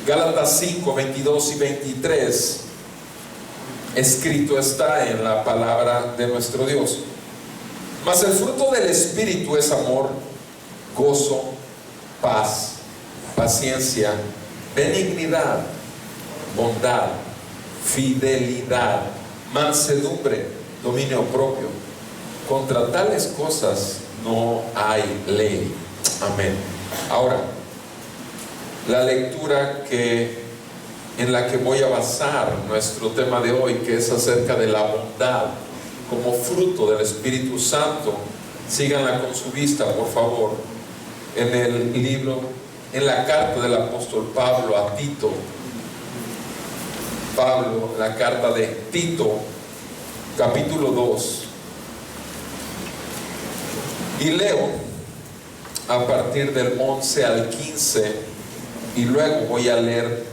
Gálatas 5, 22 y 23, escrito está en la palabra de nuestro Dios: mas el fruto del Espíritu es amor, gozo, paz, paciencia, benignidad, bondad, fidelidad, mansedumbre, dominio propio. Contra tales cosas no hay ley. Amén. Ahora, la lectura en la que voy a basar nuestro tema de hoy, que es acerca de la bondad como fruto del Espíritu Santo, síganla con su vista, por favor, en el libro, en la carta del apóstol Pablo a Tito. Pablo, la carta de Tito, capítulo 2, y leo a partir del 11 al 15, y luego voy a leer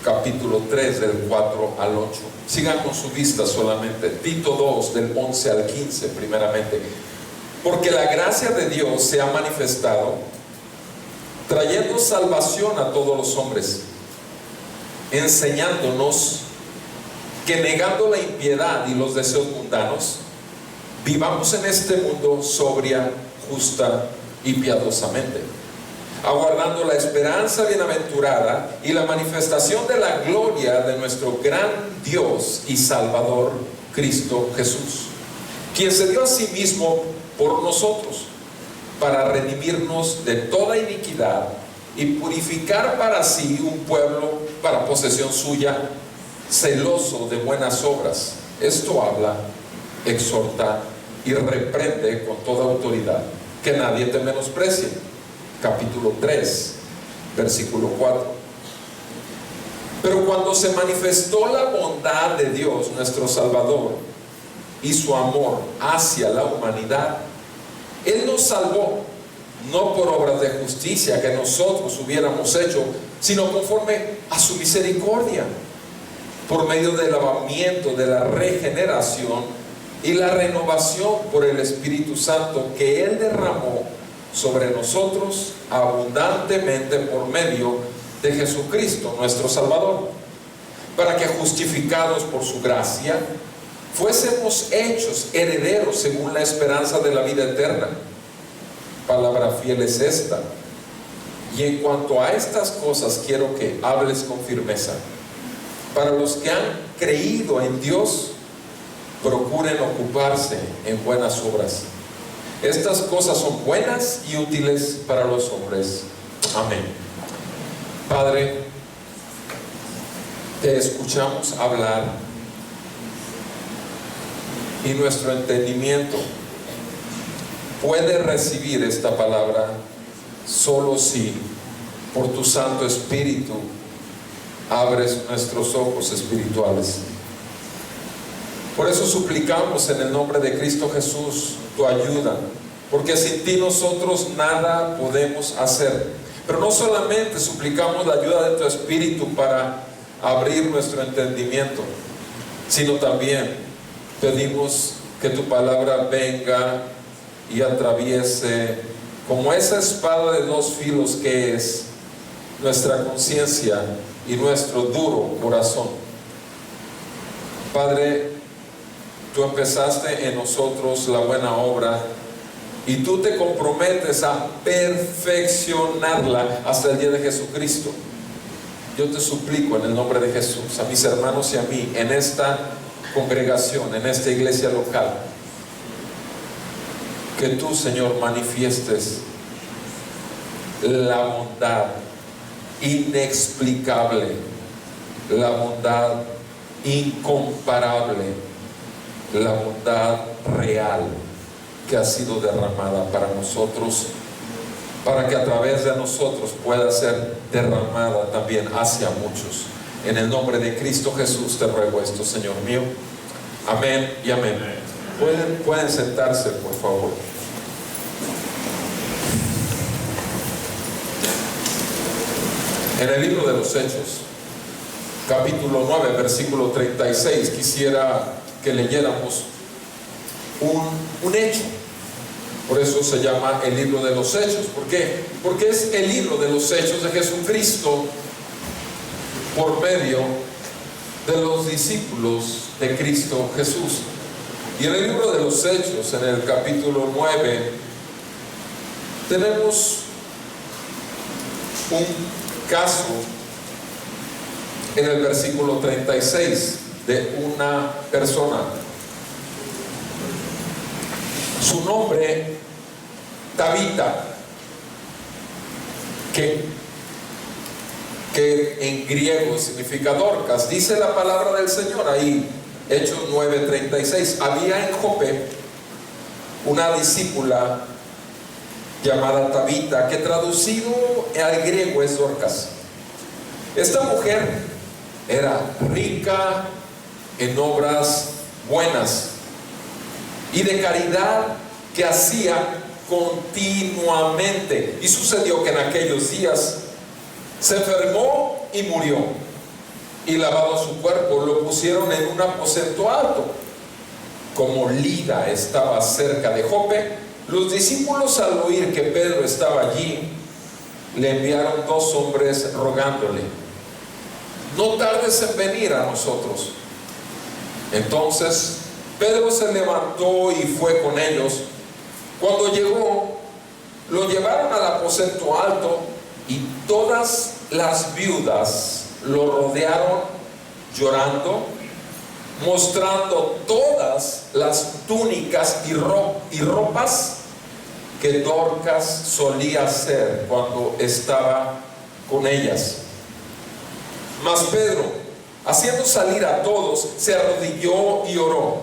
capítulo 3 del 4 al 8. Sigan con su vista solamente. Tito 2 del 11 al 15 primeramente. Porque la gracia de Dios se ha manifestado, trayendo salvación a todos los hombres, enseñándonos que negando la impiedad y los deseos mundanos, vivamos en este mundo sobria, justa y piadosamente, aguardando la esperanza bienaventurada y la manifestación de la gloria de nuestro gran Dios y Salvador, Cristo Jesús, quien se dio a sí mismo por nosotros, para redimirnos de toda iniquidad y purificar para sí un pueblo para posesión suya, celoso de buenas obras. Esto habla, exhorta y reprende con toda autoridad. Que nadie te menosprecie. Capítulo 3, versículo 4. Pero cuando se manifestó la bondad de Dios nuestro Salvador y su amor hacia la humanidad, Él nos salvó, no por obras de justicia que nosotros hubiéramos hecho, sino conforme a su misericordia, por medio del lavamiento de la regeneración y la renovación por el Espíritu Santo que Él derramó sobre nosotros abundantemente por medio de Jesucristo nuestro Salvador, para que, justificados por su gracia, fuésemos hechos herederos según la esperanza de la vida eterna. Palabra fiel es esta. Y en cuanto a estas cosas quiero que hables con firmeza. Para los que han creído en Dios, procuren ocuparse en buenas obras. Estas cosas son buenas y útiles para los hombres. Amén. Padre, te escuchamos hablar y nuestro entendimiento puede recibir esta palabra solo si por tu Santo Espíritu abres nuestros ojos espirituales. Por eso suplicamos en el nombre de Cristo Jesús tu ayuda, porque sin ti nosotros nada podemos hacer. Pero no solamente suplicamos la ayuda de tu Espíritu para abrir nuestro entendimiento, sino también pedimos que tu palabra venga y atraviese, como esa espada de dos filos que es, nuestra conciencia y nuestro duro corazón. Padre, tú empezaste en nosotros la buena obra y tú te comprometes a perfeccionarla hasta el día de Jesucristo. Yo te suplico en el nombre de Jesús, a mis hermanos y a mí, en esta congregación, en esta iglesia local, que tú, Señor, manifiestes la bondad inexplicable, la bondad incomparable, la bondad real que ha sido derramada para nosotros, para que a través de nosotros pueda ser derramada también hacia muchos. En el nombre de Cristo Jesús te ruego esto, Señor mío. Amén y amén. Pueden sentarse, por favor. En el libro de los Hechos, capítulo 9, versículo 36, quisiera que leyéramos un hecho. Por eso se llama el libro de los Hechos. ¿Por qué? Porque es el libro de los Hechos de Jesucristo por medio de los discípulos de Cristo Jesús. Y en el libro de los Hechos, en el capítulo 9, tenemos un caso en el versículo 36 de una persona. Su nombre, Tabita, que en griego significa Dorcas. Dice la palabra del Señor ahí, Hechos 9:36. Había en Jope una discípula llamada Tabita, que traducido al griego es Dorcas. Esta mujer era rica en obras buenas y de caridad que hacía continuamente. Y sucedió que en aquellos días se enfermó y murió, y lavado su cuerpo lo pusieron en un aposento alto. Como Lida estaba cerca de Jope, los discípulos, al oír que Pedro estaba allí, le enviaron 2 hombres rogándole: no tardes en venir a nosotros. Entonces Pedro se levantó y fue con ellos. Cuando llegó, lo llevaron al aposento alto, y todas las viudas lo rodearon llorando, mostrando todas las túnicas y ropas que Dorcas solía hacer cuando estaba con ellas. Mas Pedro, haciendo salir a todos, se arrodilló y oró,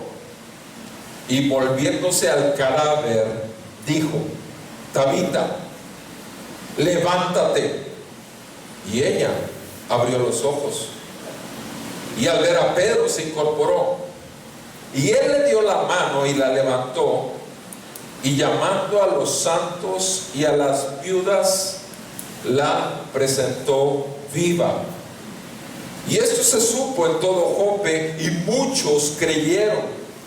y volviéndose al cadáver dijo: Tabita, levántate. Y ella abrió los ojos, y al ver a Pedro se incorporó, y él le dio la mano y la levantó, y llamando a los santos y a las viudas, la presentó viva. Y esto se supo en todo Jope, y muchos creyeron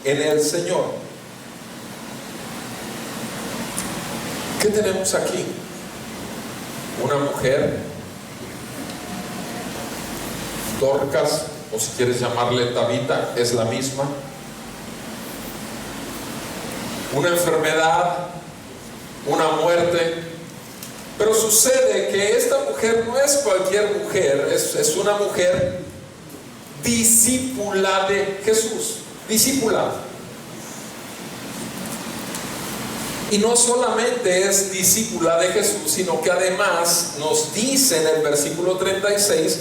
en el Señor. ¿Qué tenemos aquí? Una mujer, Dorcas, o si quieres llamarle Tabita, es la misma. Una enfermedad, una muerte. Pero sucede que esta mujer no es cualquier mujer, es una mujer discípula de Jesús. Discípula. Y no solamente es discípula de Jesús, sino que además nos dice en el versículo 36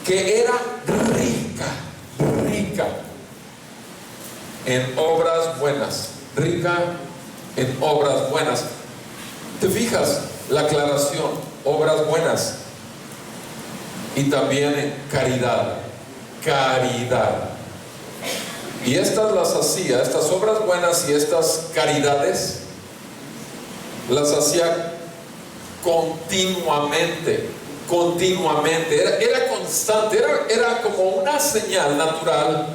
que era rica en obras buenas. Rica en obras buenas. ¿Te fijas la aclaración? Obras buenas. Y también en caridad. Caridad. Y estas las hacía, estas obras buenas y estas caridades, las hacía continuamente. Era constante, era como una señal natural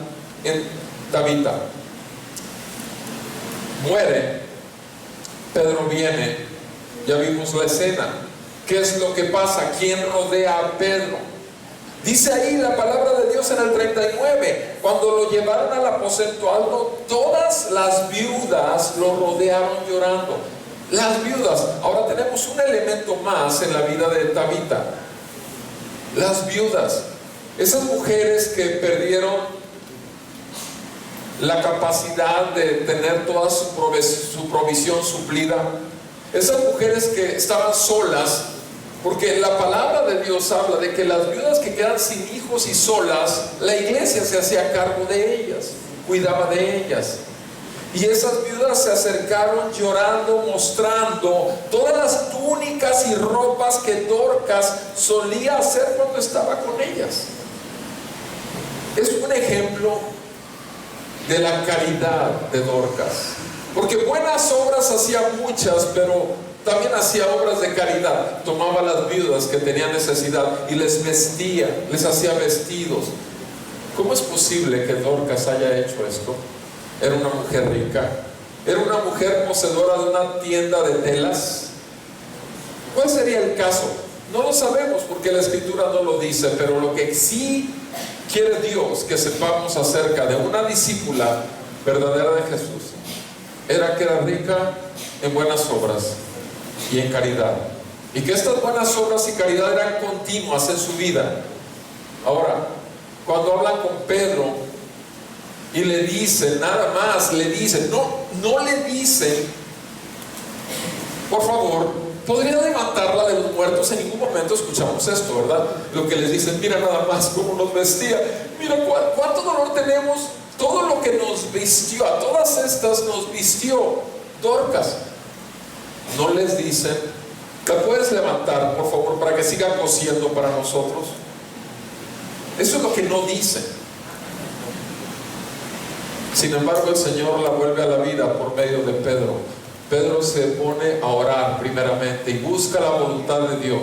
en Tabita. Muere, Pedro viene, ya vimos la escena. ¿Qué es lo que pasa? ¿Quién rodea a Pedro? Dice ahí la palabra de Dios en el 39, cuando lo llevaron al aposento alto, todas las viudas lo rodearon llorando. Las viudas. Ahora tenemos un elemento más en la vida de Tabita. Las viudas, esas mujeres que perdieron la capacidad de tener toda su provisión suplida, esas mujeres que estaban solas, porque la palabra de Dios habla de que las viudas que quedan sin hijos y solas, la iglesia se hacía cargo de ellas, cuidaba de ellas. Y esas viudas se acercaron llorando, mostrando todas las túnicas y ropas que Dorcas solía hacer cuando estaba con ellas. Es un ejemplo de la caridad de Dorcas, porque buenas obras hacía muchas, pero También hacía obras de caridad, tomaba a las viudas que tenían necesidad y les vestía, les hacía vestidos. ¿Cómo es posible que Dorcas haya hecho esto? Era una mujer rica, era una mujer poseedora de una tienda de telas. ¿Cuál sería el caso? No lo sabemos porque la Escritura no lo dice, pero lo que sí quiere Dios que sepamos acerca de una discípula verdadera de Jesús era que era rica en buenas obras y en caridad, y que estas buenas obras y caridad eran continuas en su vida. Ahora, cuando hablan con Pedro y le dicen, nada más le dicen, no le dicen, por favor, podría levantarla de los muertos. En ningún momento escuchamos esto, ¿verdad? Lo que les dicen, mira nada más cómo nos vestía, mira cuánto dolor tenemos, todo lo que nos vistió, a todas estas nos vistió Dorcas. No les dicen, ¿la puedes levantar, por favor, para que siga cosiendo para nosotros? Eso es lo que no dicen. Sin embargo, el Señor la vuelve a la vida por medio de Pedro. Pedro se pone a orar primeramente y busca la voluntad de Dios.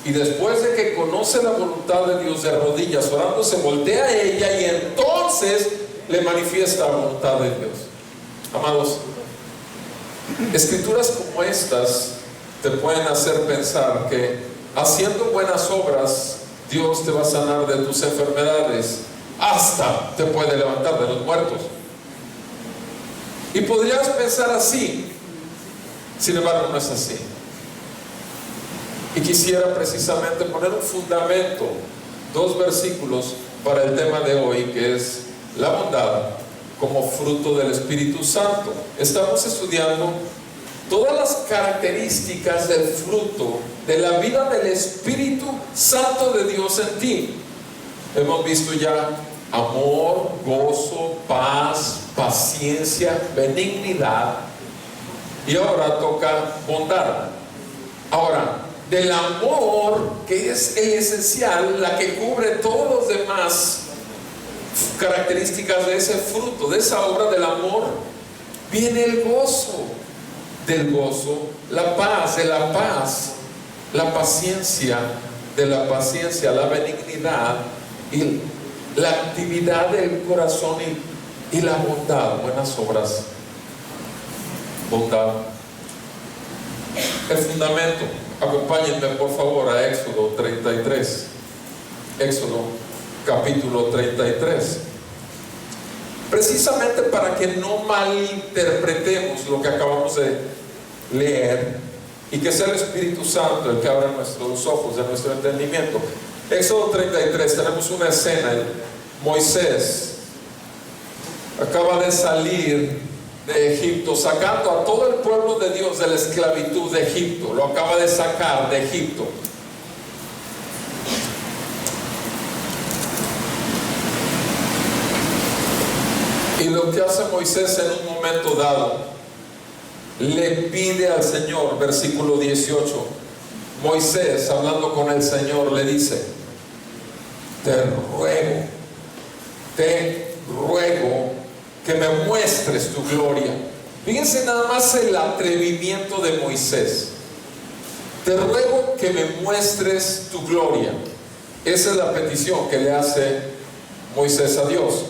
Y después de que conoce la voluntad de Dios, de rodillas orando, se voltea a ella y entonces le manifiesta la voluntad de Dios. Amados, escrituras como estas te pueden hacer pensar que haciendo buenas obras Dios te va a sanar de tus enfermedades, hasta te puede levantar de los muertos. Y podrías pensar así, sin embargo no es así. Y quisiera precisamente poner un fundamento, 2 versículos para el tema de hoy, que es la bondad como fruto del Espíritu Santo. Estamos estudiando todas las características del fruto de la vida del Espíritu Santo de Dios en ti. Hemos visto ya amor, gozo, paz, paciencia, benignidad, y ahora toca bondad. Ahora, del amor, que es el esencial, la que cubre todos los demás características de ese fruto, de esa obra del amor, viene el gozo. Del gozo, la paz, de la paz, la paciencia, de la paciencia, la benignidad y la actividad del corazón y la bondad, buenas obras, bondad. El fundamento, acompáñenme por favor a Éxodo 33, Éxodo capítulo 33. Precisamente para que no malinterpretemos lo que acabamos de leer y que sea el Espíritu Santo el que abra nuestros ojos de nuestro entendimiento. Éxodo 33, tenemos una escena. Moisés acaba de salir de Egipto, sacando a todo el pueblo de Dios de la esclavitud de Egipto. Lo acaba de sacar de Egipto. Y lo que hace Moisés en un momento dado, le pide al Señor, versículo 18, Moisés hablando con el Señor le dice, te ruego que me muestres tu gloria. Fíjense nada más el atrevimiento de Moisés. Te ruego que me muestres tu gloria. Esa es la petición que le hace Moisés a Dios.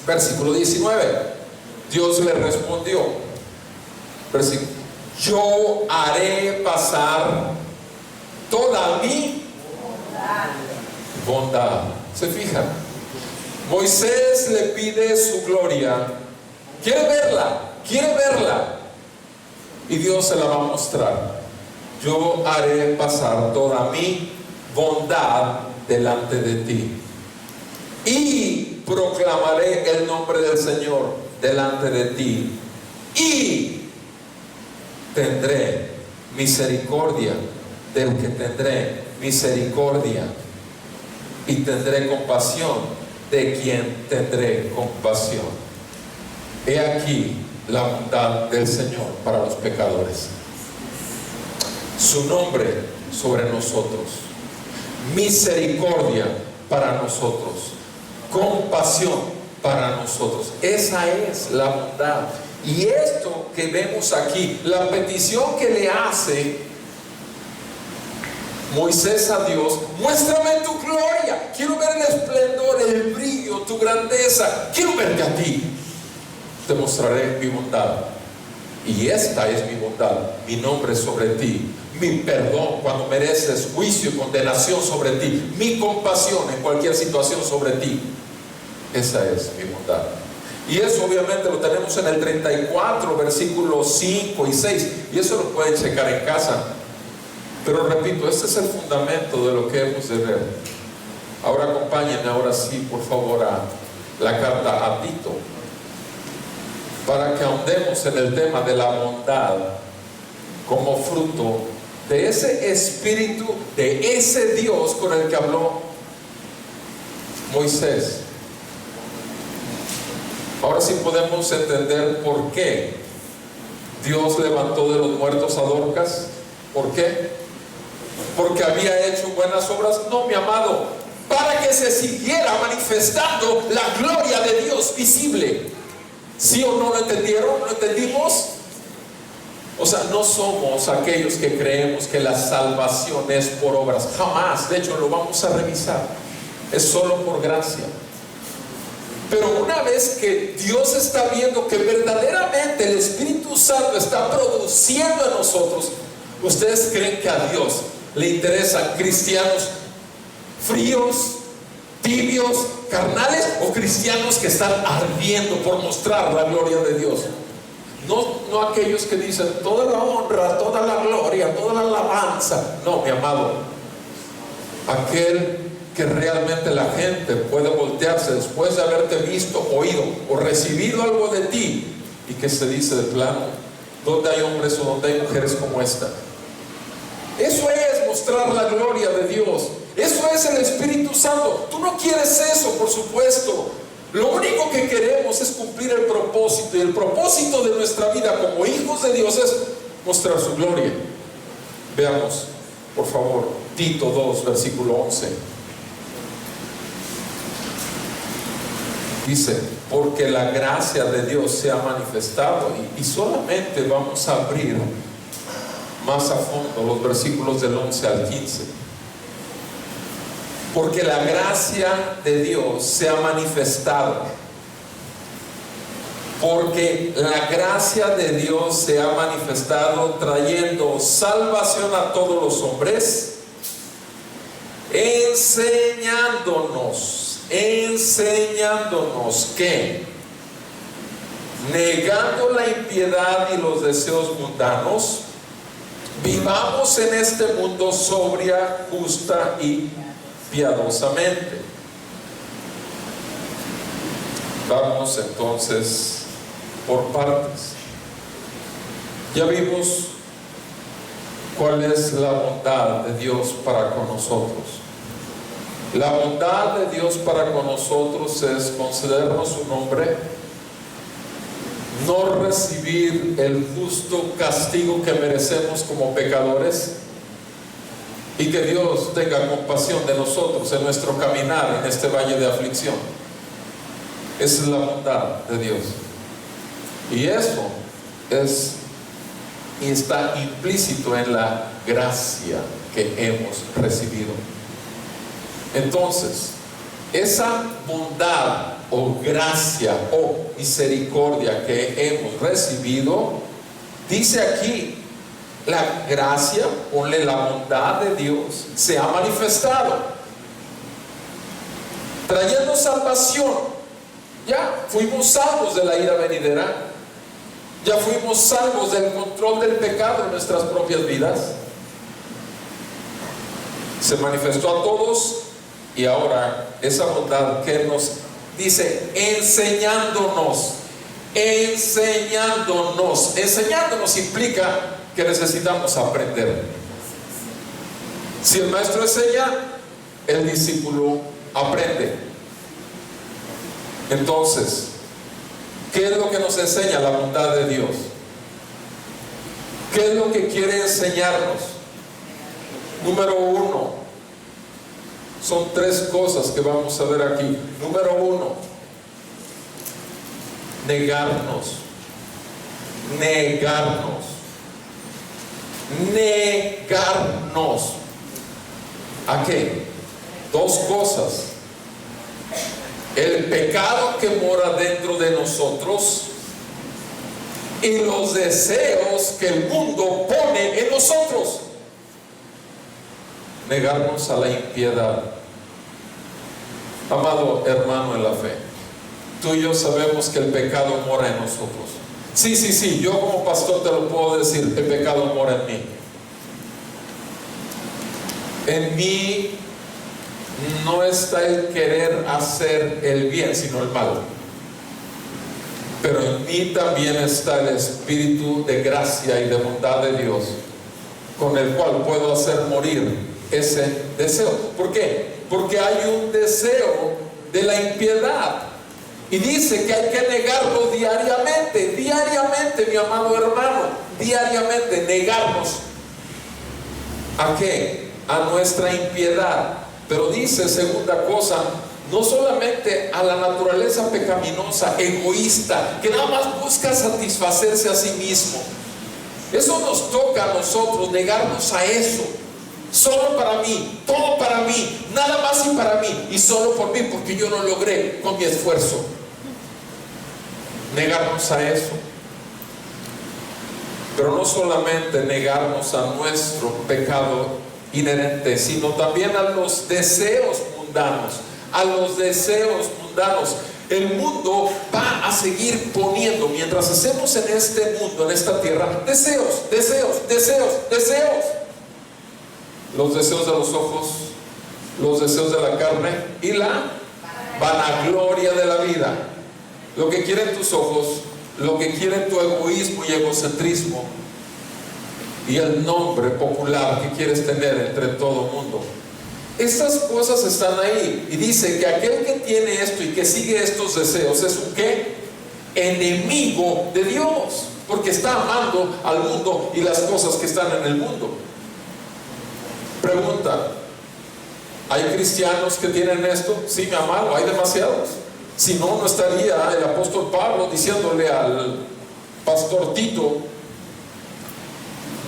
Versículo 19, Dios le respondió, yo haré pasar toda mi bondad. ¿Se fijan? Moisés le pide su gloria, quiere verla, y Dios se la va a mostrar. Yo haré pasar toda mi bondad delante de ti, y proclamaré el nombre del Señor delante de ti, y tendré misericordia del que tendré misericordia, y tendré compasión de quien tendré compasión. He aquí la bondad del Señor para los pecadores, su nombre sobre nosotros, misericordia para nosotros, compasión para nosotros. Esa es la bondad Y esto que vemos aquí, la petición que le hace Moisés a Dios: muéstrame tu gloria, quiero ver el esplendor, el brillo, tu grandeza, quiero verte a ti, te mostraré mi bondad. Y esta es mi bondad, mi nombre sobre ti, mi perdón cuando mereces juicio y condenación sobre ti, mi compasión en cualquier situación sobre ti. Esa es mi bondad. Y eso obviamente lo tenemos en el 34, versículos 5 y 6, y eso lo pueden checar en casa. Pero repito, este es el fundamento de lo que hemos de ver. Ahora acompáñenme, ahora sí, por favor, a la carta a Tito, para que ahondemos en el tema de la bondad como fruto de ese espíritu, de ese Dios con el que habló Moisés. Ahora sí podemos entender por qué Dios levantó de los muertos a Dorcas. ¿Por qué? ¿Porque había hecho buenas obras? No, mi amado, para que se siguiera manifestando la gloria de Dios visible. ¿Sí o no lo entendieron? ¿Lo entendimos? O sea, no somos aquellos que creemos que la salvación es por obras. Jamás. De hecho, lo vamos a revisar. Es solo por gracia. Pero una vez que Dios está viendo que verdaderamente el Espíritu Santo está produciendo en nosotros, ¿ustedes creen que a Dios le interesan cristianos fríos, tibios, carnales, o cristianos que están ardiendo por mostrar la gloria de Dios? No aquellos que dicen toda la honra, toda la gloria, toda la alabanza. No, mi amado, aquel que realmente la gente puede voltearse después de haberte visto, oído o recibido algo de ti, y que se dice de plano: ¿dónde hay hombres o dónde hay mujeres como esta? Eso es mostrar la gloria de Dios. Eso es el Espíritu Santo. Tú no quieres eso, por supuesto. Lo único que queremos es cumplir el propósito, y el propósito de nuestra vida como hijos de Dios es mostrar su gloria. Veamos, por favor, Tito 2, versículo 11. Dice: porque la gracia de Dios se ha manifestado, y solamente vamos a abrir más a fondo los versículos del 11 al 15. Porque la gracia de Dios se ha manifestado. Porque la gracia de Dios se ha manifestado, trayendo salvación a todos los hombres, enseñándonos que, negando la impiedad y los deseos mundanos, vivamos en este mundo sobria, justa y piadosamente. Vamos entonces por partes. Ya vimos cuál es la bondad de Dios para con nosotros. La bondad de Dios para con nosotros es concedernos su nombre, no recibir el justo castigo que merecemos como pecadores, y que Dios tenga compasión de nosotros en nuestro caminar en este valle de aflicción. Esa es la bondad de Dios, y eso es y está implícito en la gracia que hemos recibido. Entonces, esa bondad o gracia o misericordia que hemos recibido, dice aquí, la gracia, ponle la bondad de Dios, se ha manifestado, trayendo salvación. Ya fuimos salvos de la ira venidera, ya fuimos salvos del control del pecado en nuestras propias vidas. Se manifestó a todos. Y ahora esa bondad que nos dice, enseñándonos implica que necesitamos aprender. Si el maestro enseña, el discípulo aprende. Entonces, ¿qué es lo que nos enseña la bondad de Dios? ¿Qué es lo que quiere enseñarnos? Número uno, son tres cosas que vamos a ver aquí. Número uno, negarnos. negarnos. Negarnos. ¿A qué? Dos cosas. El pecado que mora dentro de nosotros y los deseos que el mundo pone en nosotros. Negarnos a la impiedad. Amado hermano en la fe, tú y yo sabemos que el pecado mora en nosotros. Sí, yo como pastor te lo puedo decir, el pecado mora en mí. En mí no está el querer hacer el bien, sino el mal. Pero en mí también está el espíritu de gracia y de bondad de Dios, con el cual puedo hacer morir ese deseo. ¿Por qué? Porque hay un deseo de la impiedad. Y dice que hay que negarlo diariamente. Diariamente, mi amado hermano. Diariamente, negarnos. ¿A qué? A nuestra impiedad. Pero dice, segunda cosa, no solamente a la naturaleza pecaminosa, egoísta, que nada más busca satisfacerse a sí mismo. Eso nos toca a nosotros, negarnos a eso. Solo para mí, todo para mí, nada más y para mí, y solo por mí, porque yo lo logré con mi esfuerzo. Negarnos a eso. Pero no solamente negarnos a nuestro pecado inherente, sino también a los deseos mundanos. A los deseos mundanos. El mundo va a seguir poniendo, mientras hacemos en este mundo, en esta tierra, deseos. Los deseos de los ojos, los deseos de la carne y la vanagloria de la vida. Lo que quieren tus ojos, lo que quiere tu egoísmo y egocentrismo, y el nombre popular que quieres tener entre todo el mundo. Estas cosas están ahí. Y dice que aquel que tiene esto y que sigue estos deseos es un ¿qué? Enemigo de Dios, porque está amando al mundo y las cosas que están en el mundo. Pregunta: ¿hay cristianos que tienen esto? Sí, mi amado, hay demasiados. Si no, no estaría el apóstol Pablo diciéndole al pastor Tito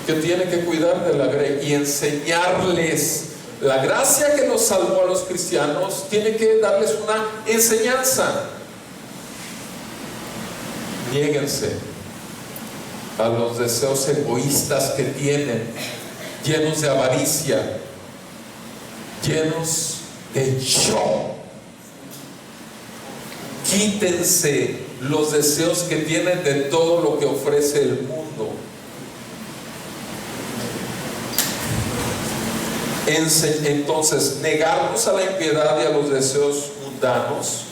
que tiene que cuidar de la grey y enseñarles. La gracia que nos salvó a los cristianos tiene que darles una enseñanza. Niéguense a los deseos egoístas que tienen, llenos de avaricia, llenos de yo. Quítense los deseos que tienen de todo lo que ofrece el mundo. Entonces, negarnos a la impiedad y a los deseos mundanos.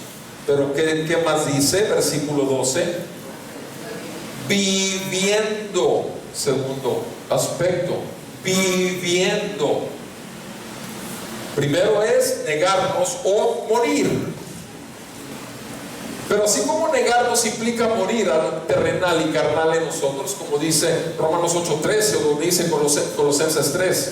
Pero ¿qué más dice? Versículo 12. Viviendo, segundo aspecto, viviendo. Primero es negarnos o morir. Pero así como negarnos implica morir a lo terrenal y carnal en nosotros, como dice Romanos 8:13 o lo dice Colosenses 3,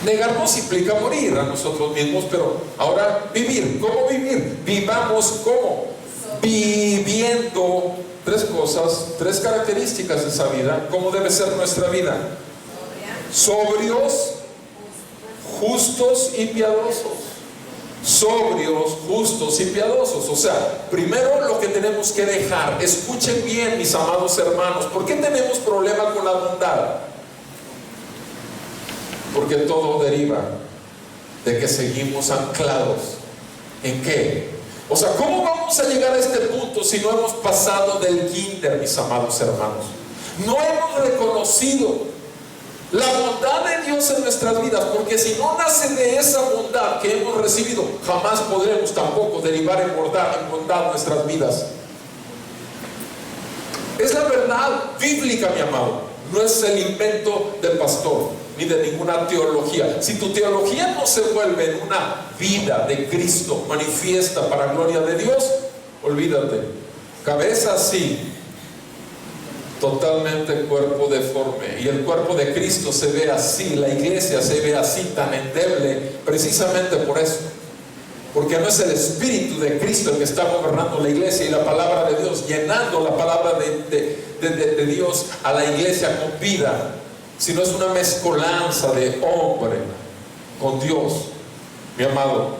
negarnos implica morir a nosotros mismos. Pero ahora vivir. ¿Cómo vivir? Vivamos ¿cómo? Viviendo. Tres cosas, tres características de esa vida. ¿Cómo debe ser nuestra vida? Sobrios, justos y piadosos. Sobrios, justos y piadosos. O sea, primero lo que tenemos que dejar. Escuchen bien, mis amados hermanos. ¿Por qué tenemos problema con la bondad? Porque todo deriva de que seguimos anclados. ¿En qué? O sea, ¿cómo vamos a llegar a este punto si no hemos pasado del kinder, mis amados hermanos? No hemos reconocido la bondad de Dios en nuestras vidas, porque si no nace de esa bondad que hemos recibido, jamás podremos tampoco derivar en bondad nuestras vidas. Es la verdad bíblica, mi amado. No es el invento del pastor ni de ninguna teología. Si tu teología no se vuelve en una vida de Cristo manifiesta para gloria de Dios, olvídate. Cabeza sí, totalmente cuerpo deforme. Y el cuerpo de Cristo se ve así, la iglesia se ve así, tan endeble, precisamente por eso. porque no es el Espíritu de Cristo el que está gobernando la iglesia y la palabra de Dios, llenando la palabra de Dios a la iglesia con vida, sino es una mezcolanza de hombre con Dios. Mi amado,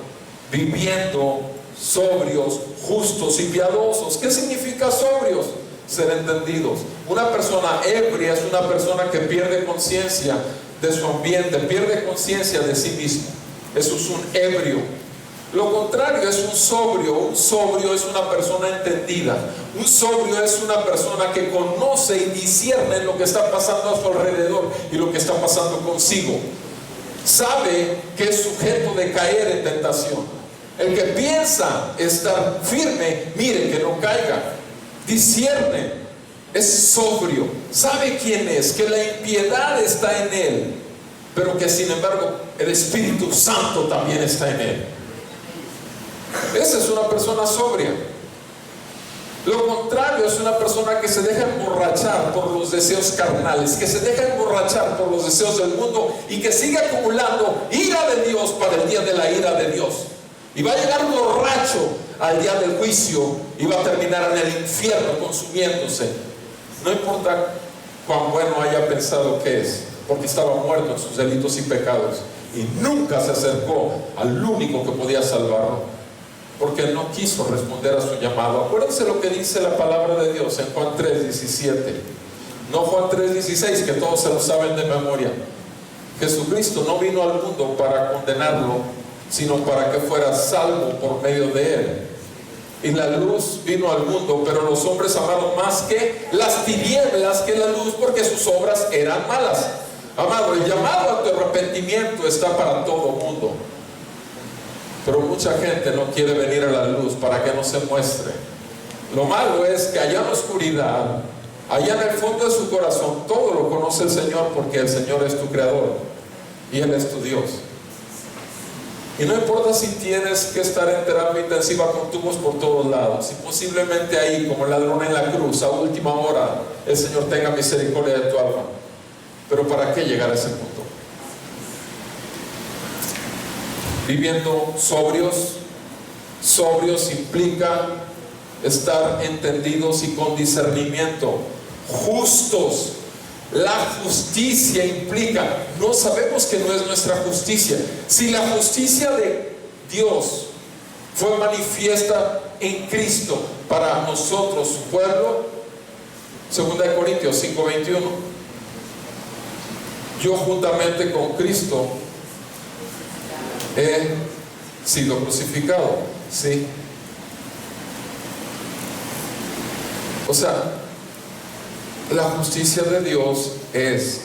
viviendo sobrios, justos y piadosos. ¿Qué significa sobrios? Ser entendidos. Una persona ebria es una persona que pierde conciencia de su ambiente, pierde conciencia de sí mismo. Eso es un ebrio. Lo contrario es un sobrio. Un sobrio es una persona entendida. Un sobrio es una persona que conoce y discierne lo que está pasando a su alrededor y lo que está pasando consigo. Sabe que es sujeto de caer en tentación. El que piensa estar firme, mire que no caiga. Discierne, es sobrio, sabe quién es, que la impiedad está en él, pero que sin embargo el Espíritu Santo también está en él. Esa es una persona sobria. Lo contrario es una persona que se deja emborrachar por los deseos carnales, que se deja emborrachar por los deseos del mundo y que sigue acumulando ira de Dios para el día de la ira de Dios. Y va a llegar borracho al día del juicio y va a terminar en el infierno consumiéndose. No importa cuán bueno haya pensado que es, porque estaba muerto en sus delitos y pecados y nunca se acercó al único que podía salvarlo, porque no quiso responder a su llamado. Acuérdense lo que dice la palabra de Dios en Juan 3:17, no Juan 3:16, que todos se lo saben de memoria. Jesucristo no vino al mundo para condenarlo, sino para que fuera salvo por medio de él. Y la luz vino al mundo, pero los hombres amaron más que las tinieblas que la luz, porque sus obras eran malas. Amado, el llamado a tu arrepentimiento está para todo mundo, pero mucha gente no quiere venir a la luz para que no se muestre. Lo malo es que allá en la oscuridad, allá en el fondo de su corazón, todo lo conoce el Señor, porque el Señor es tu creador y Él es tu Dios. Y no importa si tienes que estar en terapia intensiva con tubos por todos lados, si posiblemente ahí, como el ladrón en la cruz, a última hora, el Señor tenga misericordia de tu alma. Pero ¿para qué llegar a ese punto? Viviendo sobrios. Sobrios implica estar entendidos y con discernimiento. Justos. La justicia implica, no sabemos que no es nuestra justicia. Si la justicia de Dios fue manifiesta en Cristo para nosotros, su pueblo, 2 Corintios 5:21, yo juntamente con Cristo he sido crucificado. ¿Sí? O sea, la justicia de Dios es: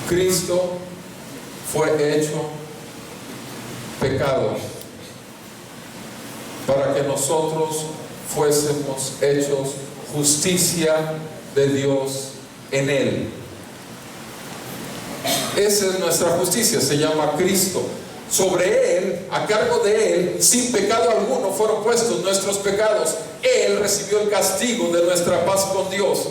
Cristo fue hecho pecado para que nosotros fuésemos hechos justicia de Dios en Él. Esa es nuestra justicia, se llama Cristo. Sobre Él, a cargo de Él, sin pecado alguno fueron puestos nuestros pecados. Él recibió el castigo de nuestra paz con Dios.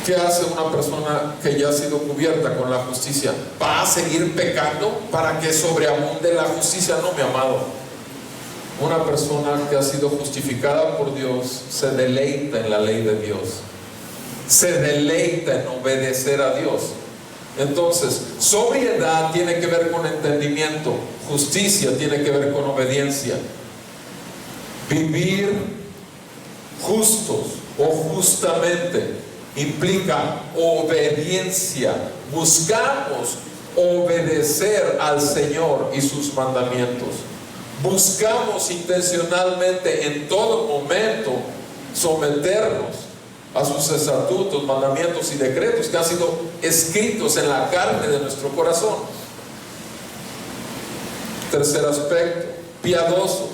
¿Qué hace una persona que ya ha sido cubierta con la justicia? ¿Va a seguir pecando para que sobreabunde la justicia? No, mi amado. Una persona que ha sido justificada por Dios se deleita en la ley de Dios, se deleita en obedecer a Dios. Entonces, sobriedad tiene que ver con entendimiento, justicia tiene que ver con obediencia. Vivir justos o justamente implica obediencia. Buscamos obedecer al Señor y sus mandamientos. Buscamos intencionalmente en todo momento someternos a sus estatutos, mandamientos y decretos que han sido escritos en la carne de nuestro corazón. Tercer aspecto, piadosos.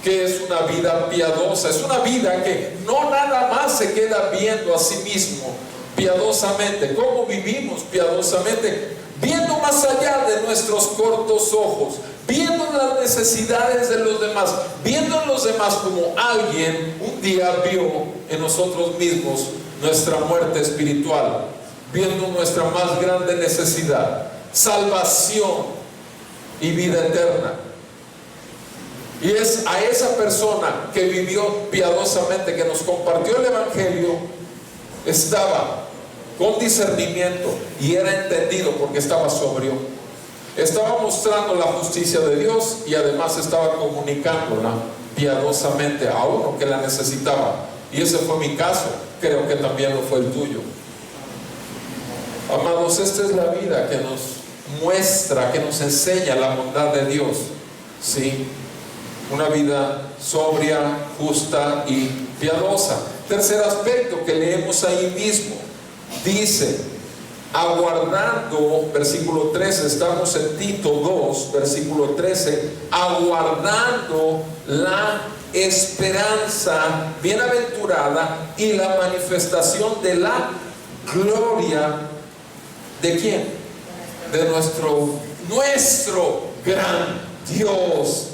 ¿Qué es una vida piadosa? Es una vida que no nada más se queda viendo a sí mismo piadosamente. ¿Cómo vivimos piadosamente? Viendo más allá de nuestros cortos ojos, viendo las necesidades de los demás, viendo a los demás como alguien un día vio en nosotros mismos nuestra muerte espiritual, viendo nuestra más grande necesidad: salvación y vida eterna. Y es a esa persona que vivió piadosamente, que nos compartió el Evangelio, estaba con discernimiento y era entendido porque estaba sobrio. Estaba mostrando la justicia de Dios y además estaba comunicándola piadosamente a uno que la necesitaba. Y ese fue mi caso, creo que también lo fue el tuyo. Amados, esta es la vida que nos muestra, que nos enseña la bondad de Dios, ¿sí? Una vida sobria, justa y piadosa. Tercer aspecto que leemos ahí mismo, dice: aguardando, versículo 13, estamos en Tito 2, versículo 13, aguardando la esperanza bienaventurada y la manifestación de la gloria, ¿de quién? De nuestro gran Dios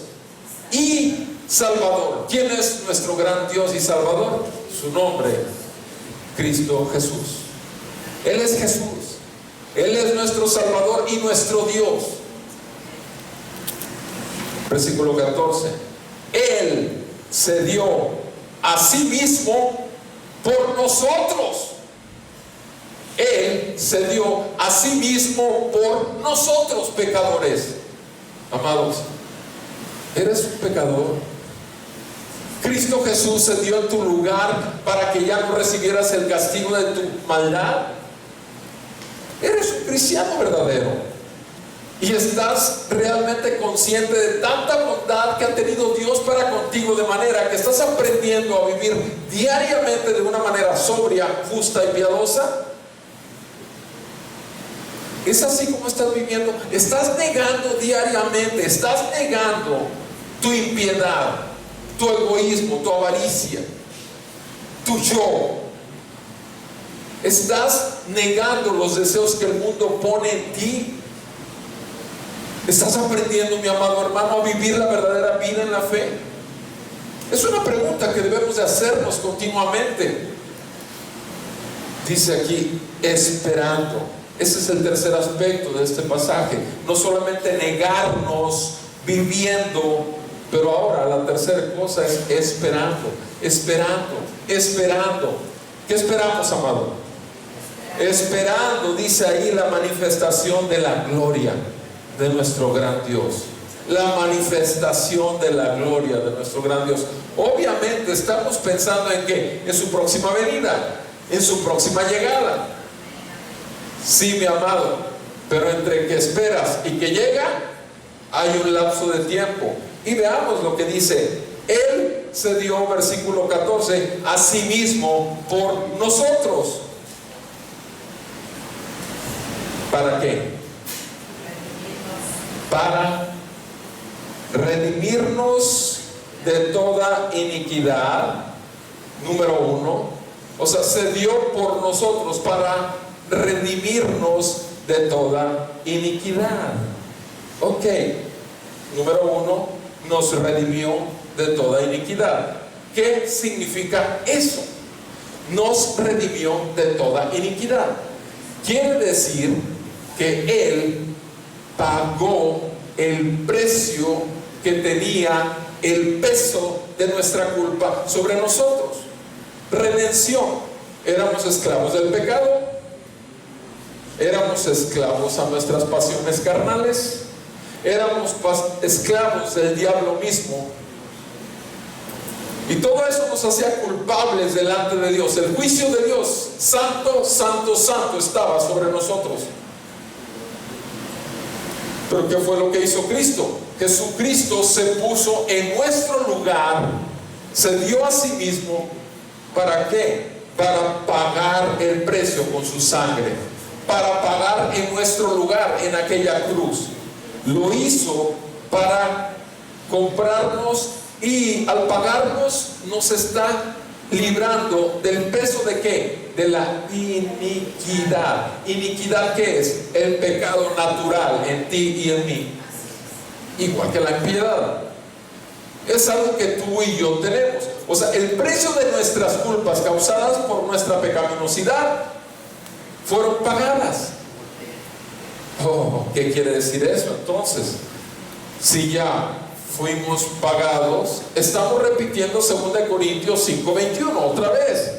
y Salvador. ¿Quién es nuestro gran Dios y Salvador? Su nombre, Cristo Jesús. Él es Jesús. Él es nuestro Salvador y nuestro Dios. Versículo 14: Él se dio a sí mismo por nosotros. Él se dio a sí mismo por nosotros, pecadores. Amados, ¿eres un pecador? Cristo Jesús se dio en tu lugar para que ya no recibieras el castigo de tu maldad. Eres un cristiano verdadero y estás realmente consciente de tanta bondad que ha tenido Dios para contigo, de manera que estás aprendiendo a vivir diariamente de una manera sobria, justa y piadosa. Es así como estás viviendo. Estás negando diariamente, estás negando tu impiedad, tu egoísmo, tu avaricia, tu yo. Estás negando los deseos que el mundo pone en ti. Estás aprendiendo, mi amado hermano, a vivir la verdadera vida en la fe. Es una pregunta que debemos de hacernos continuamente. Dice aquí: esperando. Ese es el tercer aspecto de este pasaje. No solamente negarnos viviendo, pero ahora la tercera cosa es esperando, esperando, esperando. ¿Qué esperamos, amado? Esperando, dice ahí, la manifestación de la gloria de nuestro gran Dios. La manifestación de la gloria de nuestro gran Dios. Obviamente estamos pensando en ¿qué? En su próxima venida, en su próxima llegada. Sí, mi amado, pero entre que esperas y que llega hay un lapso de tiempo. Y veamos lo que dice: Él se dio, versículo 14, a sí mismo por nosotros. ¿Para qué? Para redimirnos de toda iniquidad. Número uno. O sea, se dio por nosotros para redimirnos de toda iniquidad. Ok. Número uno, nos redimió de toda iniquidad. ¿Qué significa eso? Nos redimió de toda iniquidad. Quiere decir que Él pagó el precio que tenía el peso de nuestra culpa sobre nosotros. Redención. Éramos esclavos del pecado, éramos esclavos a nuestras pasiones carnales, éramos esclavos del diablo mismo, y todo eso nos hacía culpables delante de Dios. El juicio de Dios, santo, santo, santo, estaba sobre nosotros. Pero ¿qué fue lo que hizo Cristo? Jesucristo se puso en nuestro lugar, se dio a sí mismo. ¿Para qué? Para pagar el precio con su sangre, para pagar en nuestro lugar en aquella cruz. Lo hizo para comprarnos, y al pagarnos nos está librando del peso de ¿qué? De la iniquidad. ¿Iniquidad qué es? El pecado natural en ti y en mí, igual que la impiedad. Es algo que tú y yo tenemos. O sea, el precio de nuestras culpas causadas por nuestra pecaminosidad fueron pagadas. Oh, ¿qué quiere decir eso entonces? Si ya fuimos pagados, estamos repitiendo 2 Corintios 5:21 otra vez.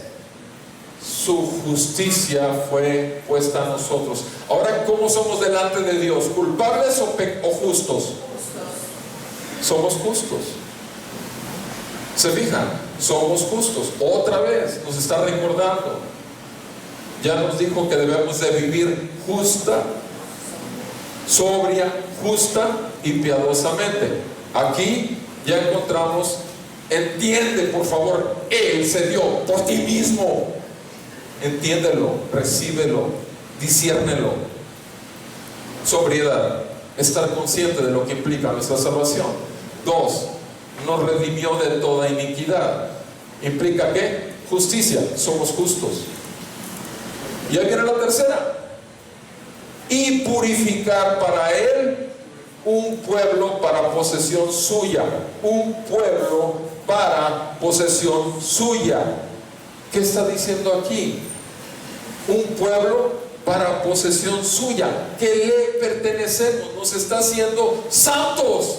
Su justicia fue puesta a nosotros. Ahora, ¿cómo somos delante de Dios? ¿Culpables o justos? Somos justos. ¿Se fijan? Somos justos. Otra vez nos está recordando. Ya nos dijo que debemos de vivir justa, sobria, justa y piadosamente. Aquí ya encontramos, entiende por favor, Él se dio por ti mismo. Entiéndelo, recíbelo, disciérnelo. Sobriedad, estar consciente de lo que implica nuestra salvación. 2, nos redimió de toda iniquidad. ¿Implica qué? Justicia, somos justos. Y ahí viene la tercera. Y purificar para Él un pueblo para posesión suya. Un pueblo para posesión suya. ¿Qué está diciendo aquí? Un pueblo para posesión suya, que le pertenecemos. Nos está haciendo santos,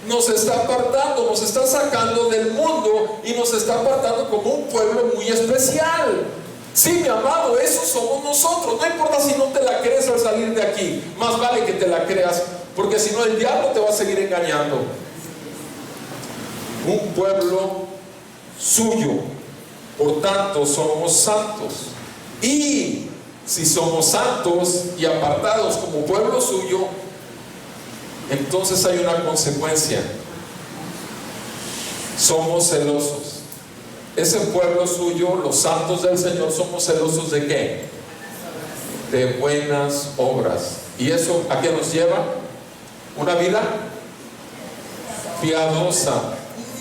nos está apartando, nos está sacando del mundo y nos está apartando como un pueblo muy especial. Sí, mi amado, eso somos nosotros. No importa si no te la crees al salir de aquí, más vale que te la creas, porque si no el diablo te va a seguir engañando. Un pueblo suyo, por tanto somos santos. Y si somos santos y apartados como pueblo suyo, entonces hay una consecuencia. Somos celosos. Ese pueblo suyo, los santos del Señor, somos celosos ¿de qué? De buenas obras. ¿Y eso a qué nos lleva? Una vida piadosa.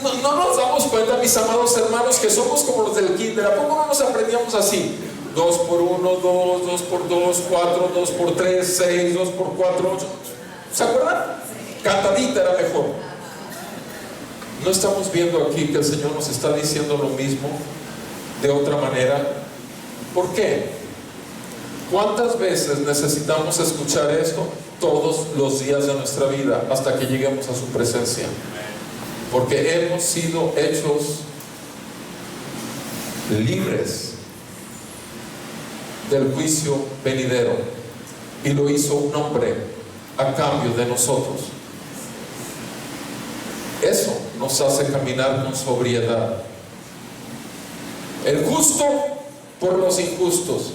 No nos damos cuenta, mis amados hermanos, que somos como los del kinder. ¿A poco no nos aprendíamos así? 2 por 1, 2, 2 por 2, 4, 2 por 3, 6, 2 por 4, 8. ¿Se acuerdan? Cantadita era mejor. ¿No estamos viendo aquí que el Señor nos está diciendo lo mismo de otra manera? ¿Por qué? ¿Cuántas veces necesitamos escuchar esto? Todos los días de nuestra vida, hasta que lleguemos a su presencia. Porque hemos sido hechos libres del juicio venidero, y lo hizo un hombre a cambio de nosotros. Eso nos hace caminar con sobriedad. El justo por los injustos.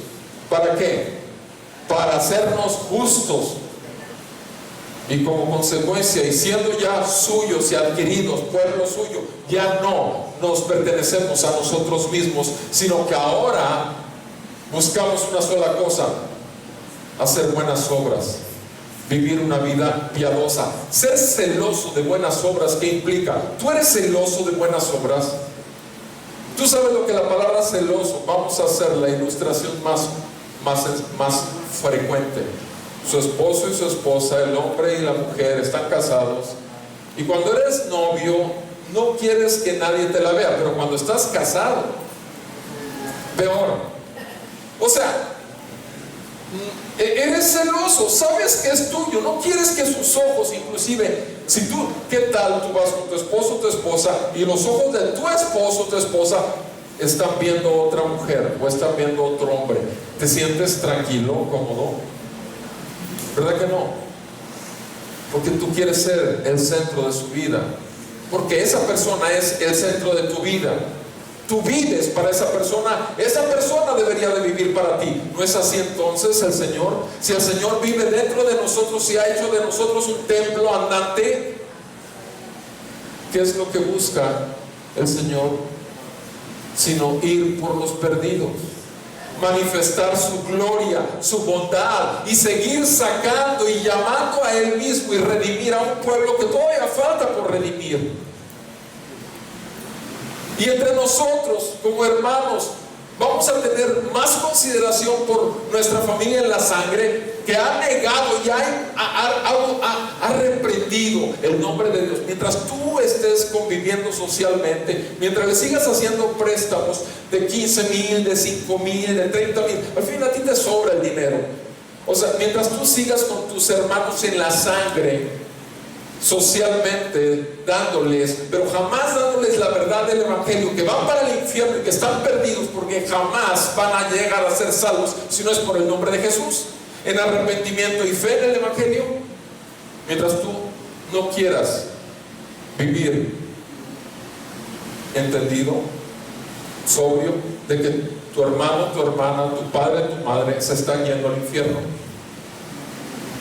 ¿Para qué? Para hacernos justos. Y como consecuencia, y siendo ya suyos y adquiridos, pueblo suyo, ya no nos pertenecemos a nosotros mismos, sino que ahora buscamos una sola cosa: hacer buenas obras, vivir una vida piadosa, ser celoso de buenas obras. ¿Qué implica? ¿Tú eres celoso de buenas obras? ¿Tú sabes lo que la palabra celoso? Vamos a hacer la ilustración más frecuente. Su esposo y su esposa, el hombre y la mujer, están casados, y cuando eres novio no quieres que nadie te la vea, pero cuando estás casado, peor. O sea, eres celoso, sabes que es tuyo, no quieres que sus ojos, inclusive, si tú, ¿qué tal? Tú vas con tu esposo o tu esposa, y los ojos de tu esposo o tu esposa están viendo otra mujer o están viendo otro hombre. ¿Te sientes tranquilo, cómodo? ¿Verdad que no? Porque tú quieres ser el centro de su vida, porque esa persona es el centro de tu vida. Tú vives para esa persona debería de vivir para ti. ¿No es así entonces el Señor? Si el Señor vive dentro de nosotros y ha hecho de nosotros un templo andante, ¿qué es lo que busca el Señor? Sino ir por los perdidos, manifestar su gloria, su bondad, y seguir sacando y llamando a Él mismo y redimir a un pueblo que todavía falta por redimir. Y entre nosotros como hermanos Vamos a tener más consideración por nuestra familia en la sangre, que ha negado y ha reprendido el nombre de Dios. Mientras tú estés conviviendo socialmente, mientras le sigas haciendo préstamos de 15,000, de 5,000, de 30,000, al fin a ti te sobra el dinero. O sea, mientras tú sigas con tus hermanos en la sangre, socialmente dándoles, pero jamás dándoles la verdad del evangelio, que van para el infierno y que están perdidos, porque jamás van a llegar a ser salvos si no es por el nombre de Jesús, en arrepentimiento y fe en el evangelio. Mientras tú no quieras vivir entendido, sobrio, de que tu hermano, tu hermana, tu padre, tu madre se están yendo al infierno,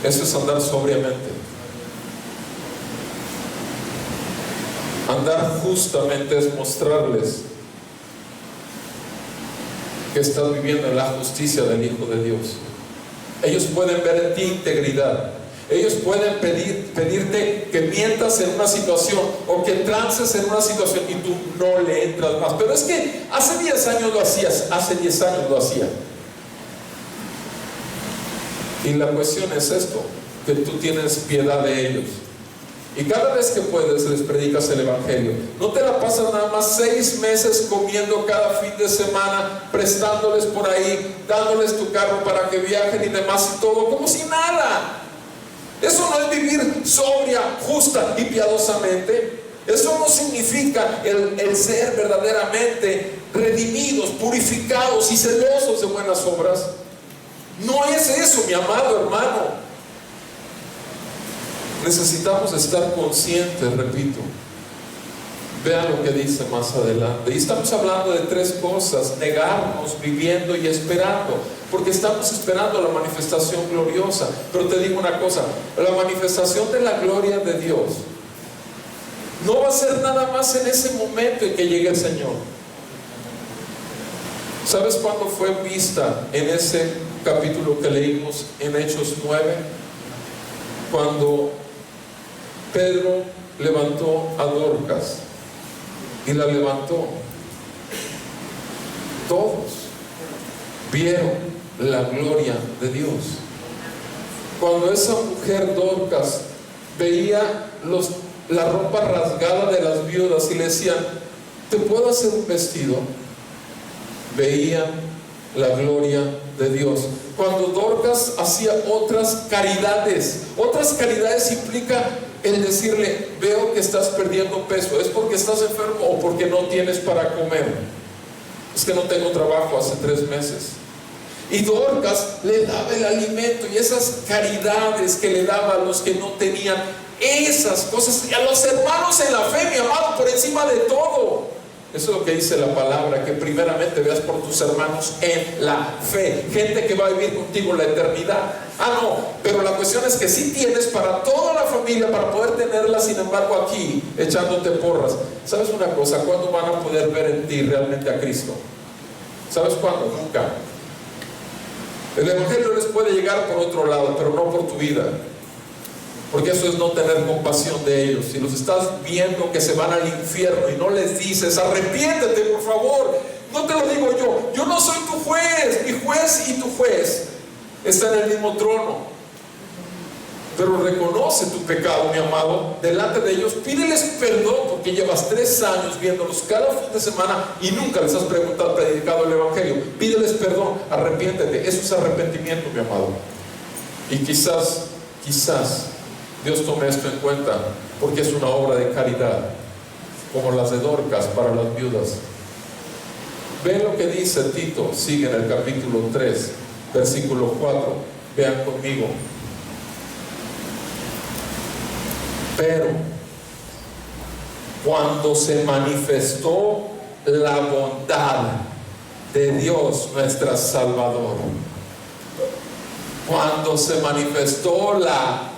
eso es andar sobriamente. Andar justamente es mostrarles que estás viviendo en la justicia del Hijo de Dios. Ellos pueden ver en ti integridad. Ellos pueden pedirte que mientas en una situación o que trances en una situación y tú no le entras más. Pero es que hace 10 años lo hacías, hace 10 años lo hacía. Y la cuestión es esto, que tú tienes piedad de ellos. Y cada vez que puedes les predicas el evangelio. No te la pasas nada más 6 meses comiendo cada fin de semana, prestándoles por ahí, dándoles tu carro para que viajen y demás y todo, como si nada. Eso no es vivir sobria, justa y piadosamente. Eso no significa el ser verdaderamente redimidos, purificados y celosos de buenas obras. No es eso, mi amado hermano. Necesitamos estar conscientes, repito. Vean lo que dice más adelante. Y estamos hablando de 3 cosas: negarnos, viviendo y esperando. Porque estamos esperando la manifestación gloriosa. Pero te digo una cosa: la manifestación de la gloria de Dios no va a ser nada más en ese momento en que llegue el Señor. ¿Sabes cuándo fue vista en ese capítulo que leímos en Hechos 9? Cuando Pedro levantó a Dorcas y la levantó. Todos vieron la gloria de Dios. Cuando esa mujer Dorcas veía la ropa rasgada de las viudas y le decían: ¿te puedo hacer un vestido?, veían la gloria de Dios. Cuando Dorcas hacía otras caridades implica el decirle: veo que estás perdiendo peso, ¿es porque estás enfermo o porque no tienes para comer? Es que no tengo trabajo hace 3 meses. Y Dorcas le daba el alimento, y esas caridades que le daba a los que no tenían, esas cosas, y a los hermanos en la fe, mi amado, por encima de todo. Eso es lo que dice la palabra, que primeramente veas por tus hermanos en la fe, gente que va a vivir contigo la eternidad. No, pero la cuestión es que sí tienes para toda la familia, para poder tenerla, sin embargo aquí echándote porras. ¿Sabes una cosa? ¿Cuándo van a poder ver en ti realmente a Cristo? ¿Sabes cuándo? Nunca. El evangelio les puede llegar por otro lado, pero no por tu vida, porque eso es no tener compasión de ellos. Si los estás viendo que se van al infierno y no les dices: arrepiéntete, por favor. No te lo digo yo no soy tu juez. Mi juez y tu juez están en el mismo trono. Pero reconoce tu pecado, mi amado, delante de ellos. Pídeles perdón, porque llevas 3 años viéndolos cada fin de semana y nunca les has predicado el evangelio. Pídeles perdón, arrepiéntete. Eso es arrepentimiento, mi amado. Y quizás Dios tome esto en cuenta, porque es una obra de caridad, como las de Dorcas para las viudas. Ven lo que dice Tito, sigue en el capítulo 3, versículo 4. Vean conmigo. Pero cuando se manifestó la bondad de Dios nuestro Salvador, cuando se manifestó la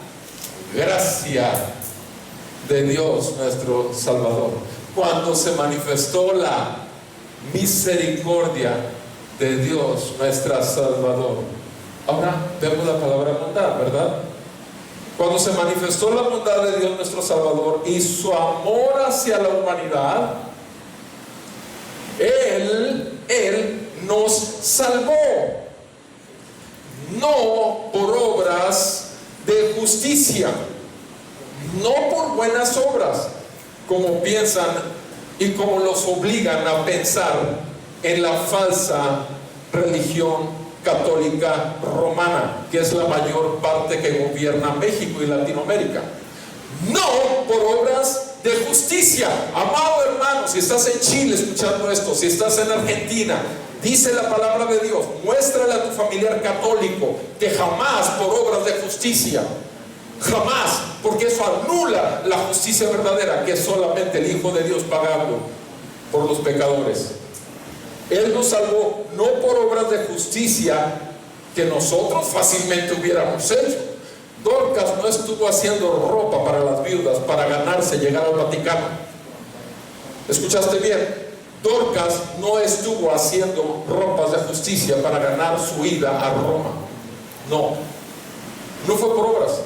gracia de Dios nuestro Salvador, cuando se manifestó la misericordia de Dios nuestro Salvador. Ahora vemos la palabra bondad, ¿verdad? Cuando se manifestó la bondad de Dios nuestro Salvador y su amor hacia la humanidad, Él nos salvó, no por obras de justicia, no por buenas obras, como piensan y como los obligan a pensar en la falsa religión católica romana, que es la mayor parte que gobierna México y Latinoamérica. No por obras de justicia. Amado hermano, si estás en Chile escuchando esto, si estás en Argentina, dice la palabra de Dios, muéstrale a tu familiar católico que jamás por obras de justicia, jamás, porque eso anula la justicia verdadera, que es solamente el Hijo de Dios pagando por los pecadores. Él nos salvó no por obras de justicia que nosotros fácilmente hubiéramos hecho. Dorcas no estuvo haciendo ropa para las viudas para ganarse llegar al Vaticano. ¿Escuchaste bien? Dorcas no estuvo haciendo ropas de justicia para ganar su ida a Roma. No fue por obras.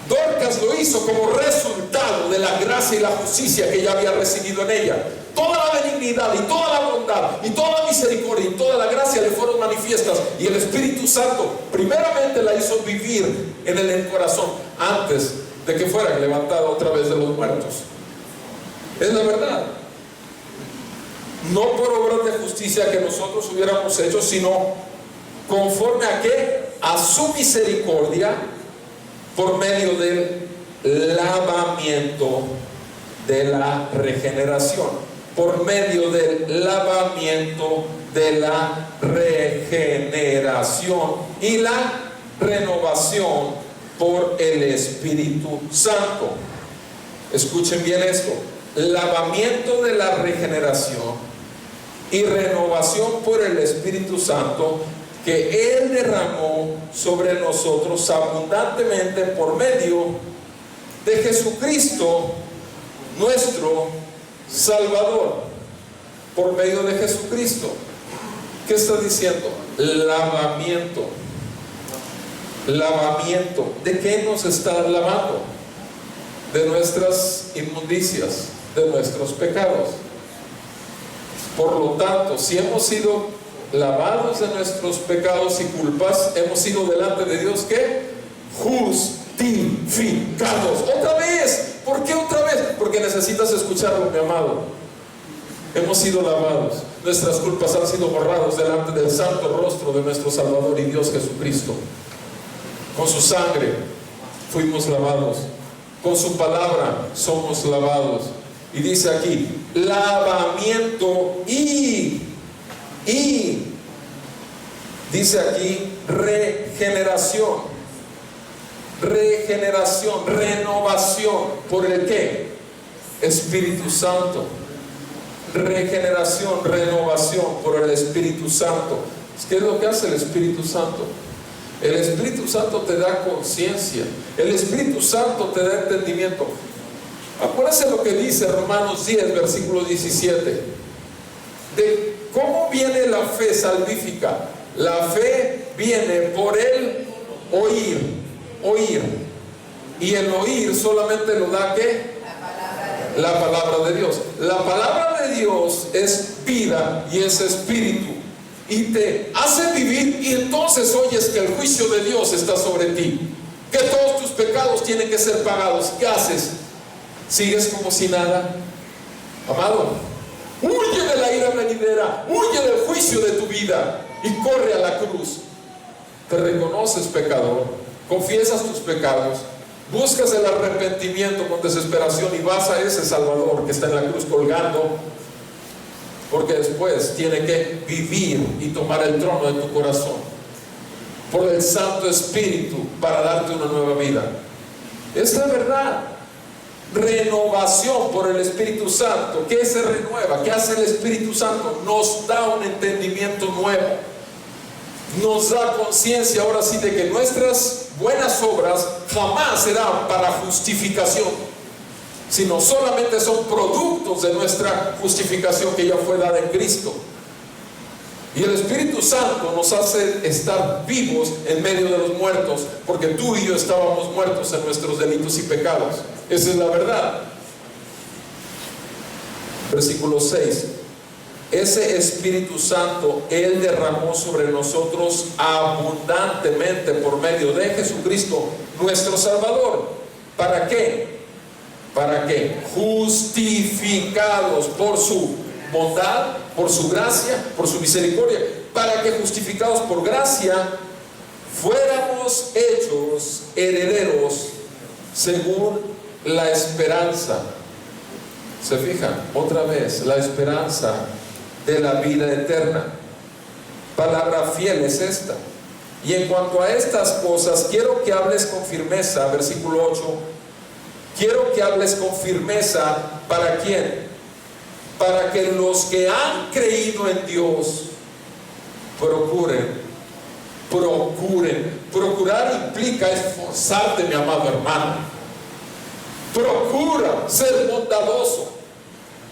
Dorcas lo hizo como resultado de la gracia y la justicia que ella había recibido en ella. Toda la benignidad y toda la bondad y toda la misericordia y toda la gracia le fueron manifiestas, y el Espíritu Santo primeramente la hizo vivir en el corazón antes de que fuera levantada otra vez de los muertos. Es la verdad. No por obras de justicia que nosotros hubiéramos hecho, sino conforme a ¿qué? A su misericordia, por medio del lavamiento de la regeneración. Por medio del lavamiento de la regeneración y la renovación por el Espíritu Santo. Escuchen bien esto: lavamiento de la regeneración y renovación por el Espíritu Santo, que Él derramó sobre nosotros abundantemente por medio de Jesucristo nuestro Salvador. Por medio de Jesucristo. ¿Qué está diciendo? Lavamiento. Lavamiento. ¿De qué nos está lavando? De nuestras inmundicias, de nuestros pecados. Por lo tanto, si hemos sido lavados de nuestros pecados y culpas, hemos sido delante de Dios, ¿qué? Justificados. Otra vez. ¿Por qué otra vez? Porque necesitas escucharlo, mi amado. Hemos sido lavados, nuestras culpas han sido borradas delante del santo rostro de nuestro Salvador y Dios Jesucristo. Con su sangre fuimos lavados, con su palabra somos lavados. Y dice aquí, lavamiento y dice aquí, regeneración. Regeneración, renovación. ¿Por el qué? Espíritu Santo. Regeneración, renovación por el Espíritu Santo. ¿Qué es lo que hace el Espíritu Santo? El Espíritu Santo te da conciencia. El Espíritu Santo te da entendimiento. Acuérdense lo que dice Romanos 10, versículo 17. De cómo viene la fe salvífica. La fe viene por el oír. Y el oír solamente lo da ¿qué? La palabra de Dios. La palabra de Dios es vida y es espíritu, y te hace vivir, y entonces oyes que el juicio de Dios está sobre ti, que todos tus pecados tienen que ser pagados. ¿Qué haces? ¿Sigues como si nada? Amado, huye de la ira venidera, huye del juicio de tu vida y corre a la cruz. Te reconoces pecador, confiesas tus pecados, buscas el arrepentimiento con desesperación y vas a ese Salvador que está en la cruz colgando, porque después tiene que vivir y tomar el trono de tu corazón por el Santo Espíritu para darte una nueva vida. Es la verdad. Renovación por el Espíritu Santo. ¿Qué se renueva? ¿Qué hace el Espíritu Santo? Nos da un entendimiento nuevo, nos da conciencia ahora sí de que nuestras buenas obras jamás serán para justificación, sino solamente son productos de nuestra justificación que ya fue dada en Cristo. Y el Espíritu Santo nos hace estar vivos en medio de los muertos, porque tú y yo estábamos muertos en nuestros delitos y pecados. Esa es la verdad. Versículo 6. ese Espíritu Santo Él derramó sobre nosotros abundantemente por medio de Jesucristo, nuestro Salvador. ¿Para qué? Para que, justificados por su bondad, por su gracia, por su misericordia, para que justificados por gracia, fuéramos hechos herederos según la esperanza. ¿Se fijan? Otra vez, la esperanza de la vida eterna. Palabra fiel es esta. Y en cuanto a estas cosas, quiero que hables con firmeza, versículo 8. Quiero que hables con firmeza, ¿para quién? Para que los que han creído en Dios procuren. Procurar implica esforzarte, mi amado hermano. Procura ser bondadoso.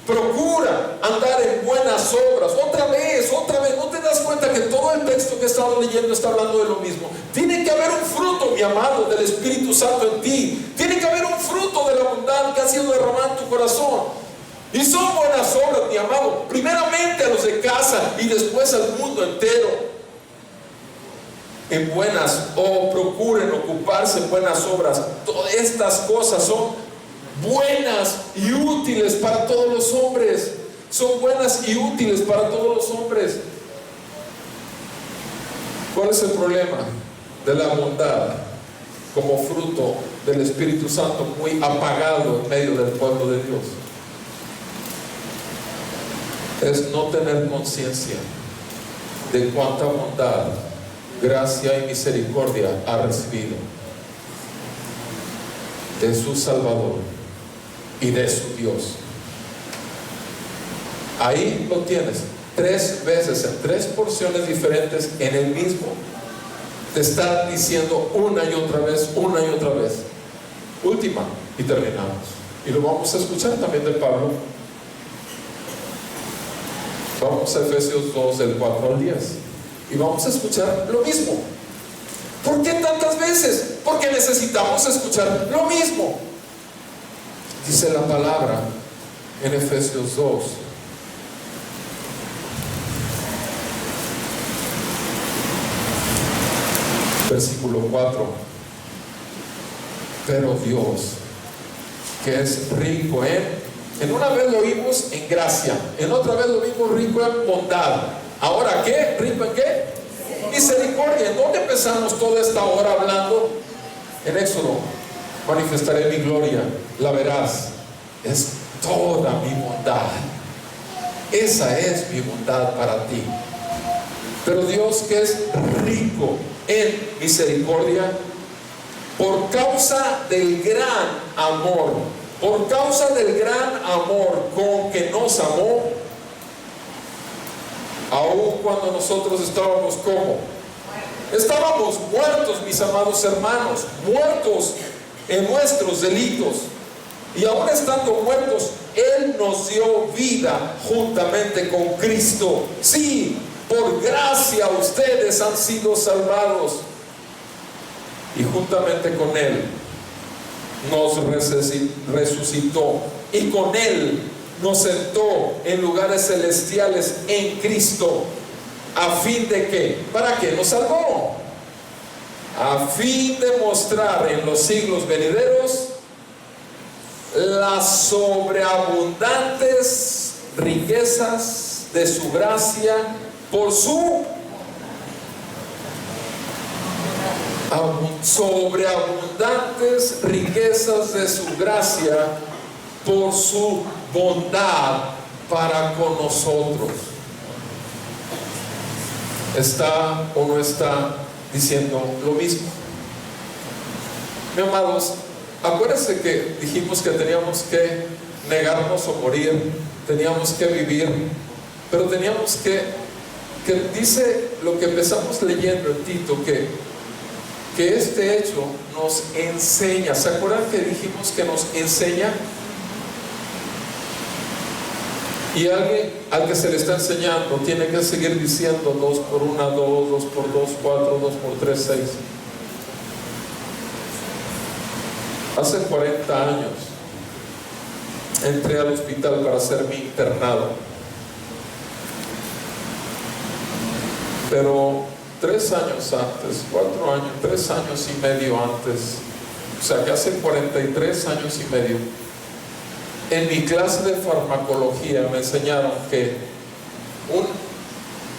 Procura andar en buenas obras. Otra vez, ¿no te das cuenta que todo el texto que he estado leyendo está hablando de lo mismo? Tiene que haber un fruto, mi amado, del Espíritu Santo en ti. Tiene que haber un fruto de la bondad que ha sido derramado en tu corazón. Y son buenas obras, mi amado. Primeramente a los de casa y después al mundo entero. En buenas, procuren ocuparse en buenas obras. Todas estas cosas son buenas y útiles para todos los hombres. Son buenas y útiles para todos los hombres. ¿Cuál es el problema de la bondad como fruto del Espíritu Santo muy apagado en medio del pueblo de Dios? Es no tener conciencia de cuánta bondad, gracia y misericordia ha recibido de su Salvador y de su Dios. Ahí lo tienes, 3 veces en 3 porciones diferentes en el mismo. Te está diciendo una y otra vez. Última, y terminamos. Y lo vamos a escuchar también de Pablo. Vamos a Efesios 2, del 4 al 10. Y vamos a escuchar lo mismo. ¿Por qué tantas veces? Porque necesitamos escuchar lo mismo. Dice la palabra en Efesios 2. Versículo 4. Pero Dios, que es rico en una vez lo vimos en gracia, en otra vez lo vimos rico en bondad. ¿Ahora qué? ¿Rico en qué? Misericordia. ¿En dónde empezamos toda esta hora hablando? En Éxodo. Manifestaré mi gloria, la verás. Es toda mi bondad. Esa es mi bondad para ti. Pero Dios, que es rico en misericordia, por causa del gran amor, por causa del gran amor con que nos amó, aun cuando nosotros estábamos como estábamos muertos, mis amados hermanos, muertos en nuestros delitos, y aún estando muertos, Él nos dio vida juntamente con Cristo. Sí, por gracia ustedes han sido salvados, y juntamente con Él nos resucitó, y con Él nos sentó en lugares celestiales en Cristo. ¿A fin de qué? ¿Para qué nos salvó? A fin de mostrar en los siglos venideros las sobreabundantes riquezas de su gracia por su sobreabundantes riquezas de su gracia por su bondad para con nosotros. ¿Está o no está diciendo lo mismo? Mis amados, acuérdense que dijimos que teníamos que negarnos o morir, teníamos que vivir, pero teníamos que dice lo que empezamos leyendo en Tito, que este hecho nos enseña. ¿Se acuerdan que dijimos que nos enseña? Y alguien al que se le está enseñando tiene que seguir diciendo 2 por 1, 2, 2 por 2, 4, 2 por 3, 6. Hace 40 años entré al hospital para hacer mi internado. Pero 3 años antes, 4 años, 3 años y medio antes, o sea que hace 43 años y medio, en mi clase de farmacología me enseñaron que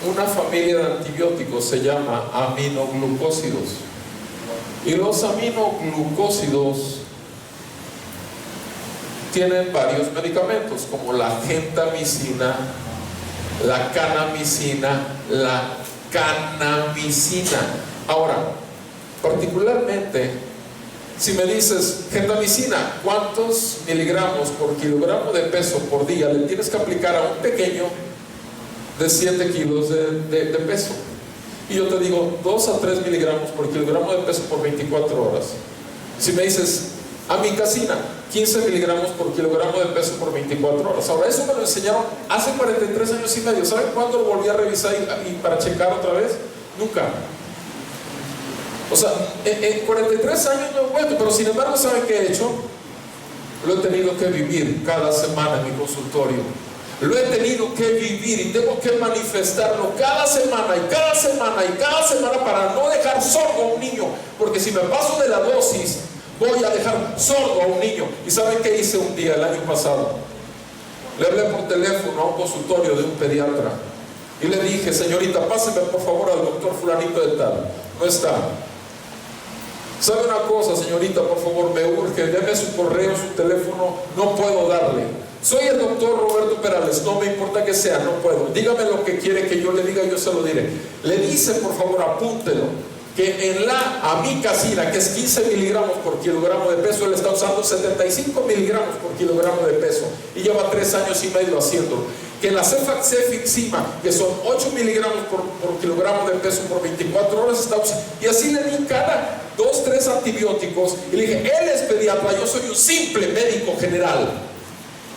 una familia de antibióticos se llama aminoglucósidos. Y los aminoglucósidos tienen varios medicamentos, como la gentamicina, la canamicina, la canamicina. Ahora, particularmente, si me dices, gentamicina, ¿cuántos miligramos por kilogramo de peso por día le tienes que aplicar a un pequeño de 7 kilos de peso? Y yo te digo, 2 a 3 miligramos por kilogramo de peso por 24 horas. Si me dices, amicacina, 15 miligramos por kilogramo de peso por 24 horas. Ahora, eso me lo enseñaron hace 43 años y medio. ¿Saben cuándo lo volví a revisar y para checar otra vez? Nunca. O sea, en 43 años no he vuelto, pero sin embargo, ¿saben qué he hecho? Lo he tenido que vivir cada semana en mi consultorio. Lo he tenido que vivir y tengo que manifestarlo cada semana y cada semana y cada semana para no dejar sordo a un niño, porque si me paso de la dosis voy a dejar sordo a un niño. ¿Y saben qué hice un día el año pasado? Le hablé por teléfono a un consultorio de un pediatra y le dije, señorita, páseme por favor al doctor fulanito de tal. No está. ¿Sabe una cosa, señorita? Por favor, me urge, deme su correo, su teléfono. No puedo darle. Soy el doctor Roberto Perales, no me importa que sea, no puedo. Dígame lo que quiere que yo le diga, yo se lo diré. Le dice, por favor, apúntelo, que en la amicacina, que es 15 miligramos por kilogramo de peso, él está usando 75 miligramos por kilogramo de peso y lleva 3 años y medio haciéndolo. Que en la cefixima, que son 8 miligramos por kilogramo de peso por 24 horas, está usando. Y así le di cada 2, 3 antibióticos y le dije, él es pediatra, yo soy un simple médico general.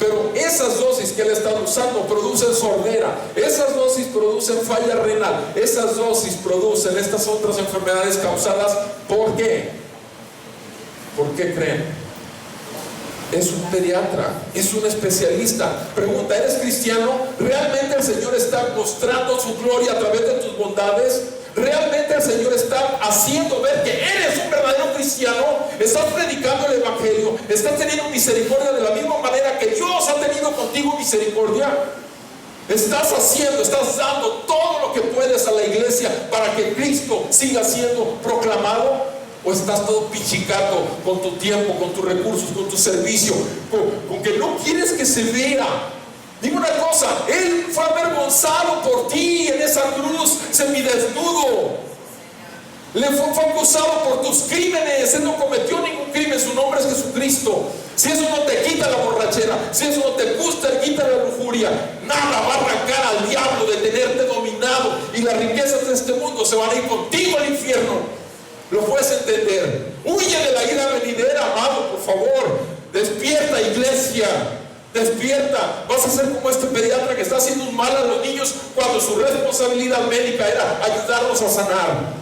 Pero esas dosis que él está usando producen sordera, esas dosis producen falla renal, esas dosis producen estas otras enfermedades causadas. ¿Por qué? ¿Por qué creen? Es un pediatra, es un especialista. Pregunta, ¿eres cristiano? ¿Realmente el Señor está mostrando su gloria a través de tus bondades? ¿Realmente el Señor está haciendo ver que eres un verdadero cristiano? ¿Estás predicando el Evangelio? ¿Estás teniendo misericordia de la misma manera que Dios ha tenido contigo misericordia? ¿Estás haciendo, estás dando todo lo que puedes a la iglesia para que Cristo siga siendo proclamado? ¿O estás todo pichicato con tu tiempo, con tus recursos, con tu servicio, con que no quieres que se vea? Dime una cosa, Él fue avergonzado por ti en esa cruz, semidesnudo. Le fue acusado por tus crímenes. Él no cometió ningún crimen, su nombre es Jesucristo. Si eso no te quita la borrachera, si eso no te gusta, quita la lujuria, nada va a arrancar al diablo de tenerte dominado, y las riquezas de este mundo se van a ir contigo al infierno. ¿Lo puedes entender? Huye de la ira venidera, amado, por favor. Despierta, iglesia. Despierta. Vas a ser como este pediatra que está haciendo un mal a los niños cuando su responsabilidad médica era ayudarlos a sanar.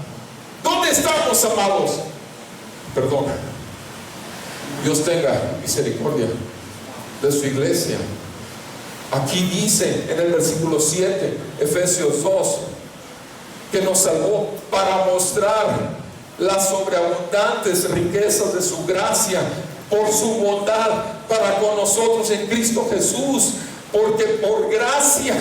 ¿Dónde estamos, amados? Perdona. Dios tenga misericordia de su iglesia. Aquí dice en el versículo 7, Efesios 2, que nos salvó para mostrar las sobreabundantes riquezas de su gracia por su bondad para con nosotros en Cristo Jesús. Porque por gracia,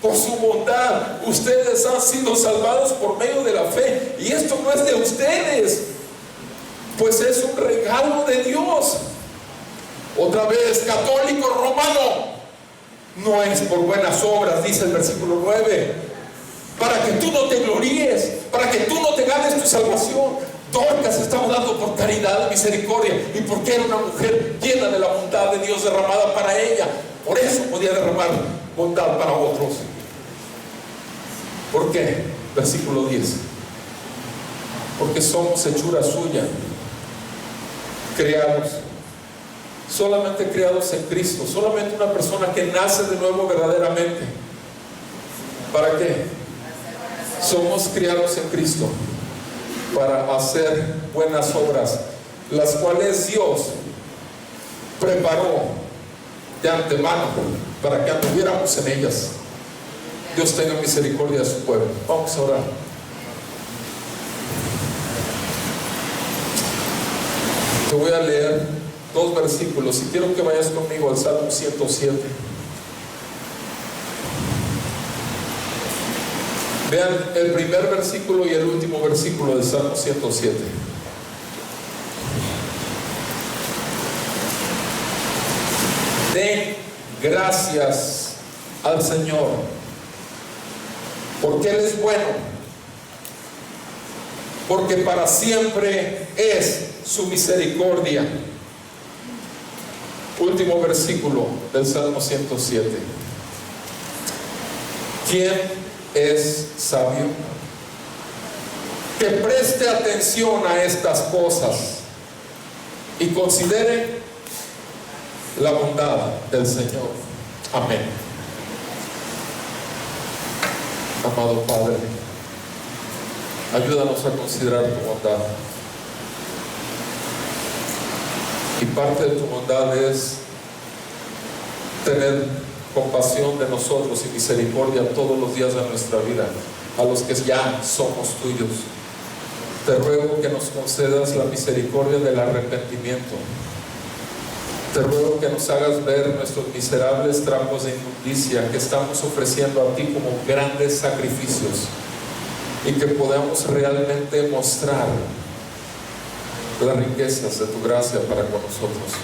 por su bondad, ustedes han sido salvados por medio de la fe. Y esto no es de ustedes, pues es un regalo de Dios. Otra vez, católico romano, no es por buenas obras, dice el versículo 9, para que tú no te gloríes, para que tú no te ganes tu salvación. Dorcas estaba dando por caridad, misericordia, y porque era una mujer llena de la bondad de Dios derramada para ella. Por eso podía derramar bondad para otros. ¿Por qué? Versículo 10. Porque somos hechura suya, creados, solamente creados en Cristo, solamente una persona que nace de nuevo verdaderamente. ¿Para qué? Somos criados en Cristo para hacer buenas obras, las cuales Dios preparó de antemano para que anduviéramos en ellas. Dios tenga misericordia de su pueblo. Vamos a orar. Te voy a leer 2 versículos y quiero que vayas conmigo al Salmo 107. Vean el primer versículo y el último versículo del Salmo 107. Den gracias al Señor, porque Él es bueno, porque para siempre es su misericordia. Último versículo del Salmo 107. ¿Quién es sabio? Que preste atención a estas cosas y considere la bondad del Señor. Amén. Amado Padre, ayúdanos a considerar tu bondad. Y parte de tu bondad es tener compasión de nosotros y misericordia todos los días de nuestra vida, a los que ya somos tuyos. Te ruego que nos concedas la misericordia del arrepentimiento. Te ruego que nos hagas ver nuestros miserables trapos de inmundicia que estamos ofreciendo a ti como grandes sacrificios, y que podamos realmente mostrar las riquezas de tu gracia para con nosotros.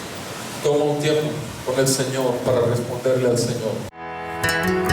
Toma un tiempo con el Señor para responderle al Señor.